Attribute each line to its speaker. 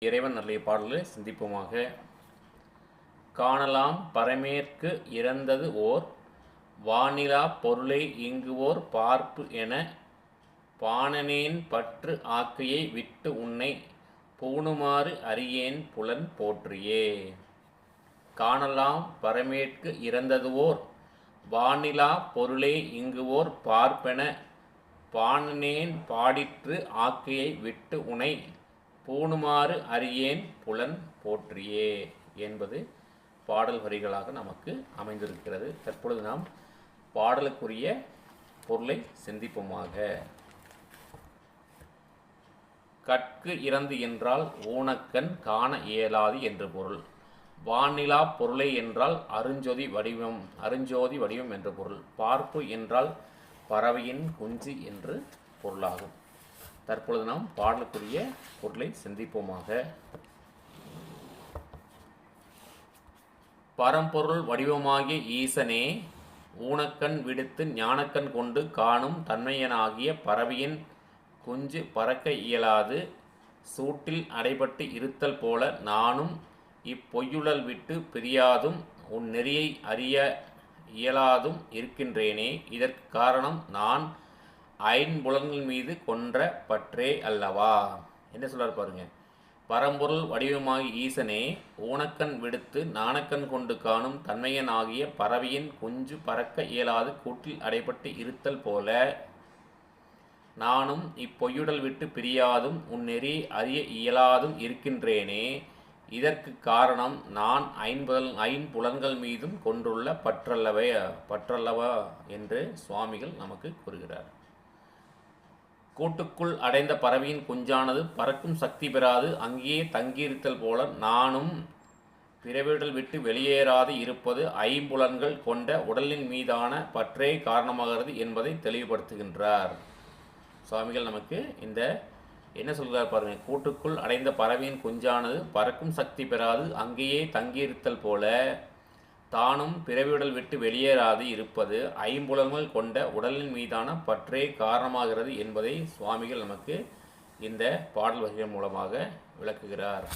Speaker 1: இறைவன் அருளிய பாடல்களை சிந்திப்போமாக. காணலாம் பரமேற்கு இறந்தது ஓர் வானிலாப் பொருளை இங்குவோர் பார்ப்பு என பாணனேன் பற்று ஆக்கையை விட்டு உன்னை பூணுமாறு அறியேன் புலன் போற்றியே. காணலாம் பரமேற்கு இறந்ததுவோர் வானிலாப் பொருளை இங்குவோர் பார்ப்பென பாணனேன் பாடிற்று ஆக்கையை விட்டு உனை பூணுமாறு அறியேன் புலன் போற்றியே என்பது பாடல் வரிகளாக நமக்கு அமைந்திருக்கிறது. தற்பொழுது நாம் பாடலுக்குரிய பொருளை சிந்திப்போமாக. கற்கு இறந்து என்றால் ஊனக்கண் காண இயலாது என்று பொருள். வானிலா பொருளை என்றால் அருஞ்சோதி வடிவம் என்று பொருள். பார்ப்பு என்றால் பறவையின் குஞ்சு என்று பொருளாகும். தற்பொழுது நாம் பாடலுக்குரிய பொருளை சிந்திப்போமாக. பரம்பொருள் வடிவமாகிய ஈசனே ஊனக்கண் விடுத்து ஞானக்கண் கொண்டு காணும் தன்மையனாகிய பறவையின் குஞ்சு பறக்க இயலாது சூட்டில் அடைபட்டு இருத்தல் போல நானும் இப்பொய்யுழல் விட்டு பிரியாதும் உன் நெறியை அறிய இயலாதும் இருக்கின்றேனே. இதற்கு காரணம் நான் ஐம்புலன்கள் மீது கொன்ற பற்றே அல்லவா. என்ன சொல்றார் பாருங்க. பரம்பொருள் வடிவமாகி ஈசனே ஊனக்கண் விடுத்து நாணக்கண் கொண்டு காணும் தன்மையன் ஆகிய பறவையின் குஞ்சு பறக்க இயலாது கூட்டில் அடைபட்டு இருத்தல் போல நானும் இப்பொய்யுடல் விட்டு பிரியாதும் உன் நெறி அறிய இயலாதும் இருக்கின்றேனே. இதற்கு காரணம் நான் ஐம்புலன்கள் மீதும் கொண்டுள்ள பற்றல்லவா என்று சுவாமிகள் நமக்கு கூறுகிறார். கூட்டுக்குள் அடைந்த பறவையின் குஞ்சானது பறக்கும் சக்தி பெறாது அங்கேயே தங்கியிருத்தல் போல நானும் பிறவிடல் விட்டு வெளியேறாது இருப்பது ஐம்புலன்கள் கொண்ட உடலின் மீதான பற்றே காரணமாகிறது என்பதை தெளிவுபடுத்துகின்றார். சுவாமிகள் நமக்கு இந்த என்ன சொல்கிறார் பாருங்கள். கூட்டுக்குள் அடைந்த பறவையின் குஞ்சானது பறக்கும் சக்தி பெறாது அங்கேயே தங்கியிருத்தல் போல தானும் பிறவியுடல் விட்டு வெளியேறாது இருப்பது ஐம்புலன்கள் கொண்ட உடலின் மீதான பற்றே காரணமாகிறது என்பதை சுவாமிகள் நமக்கு இந்த பாடல் வரிகள் மூலமாக விளக்குகிறார்.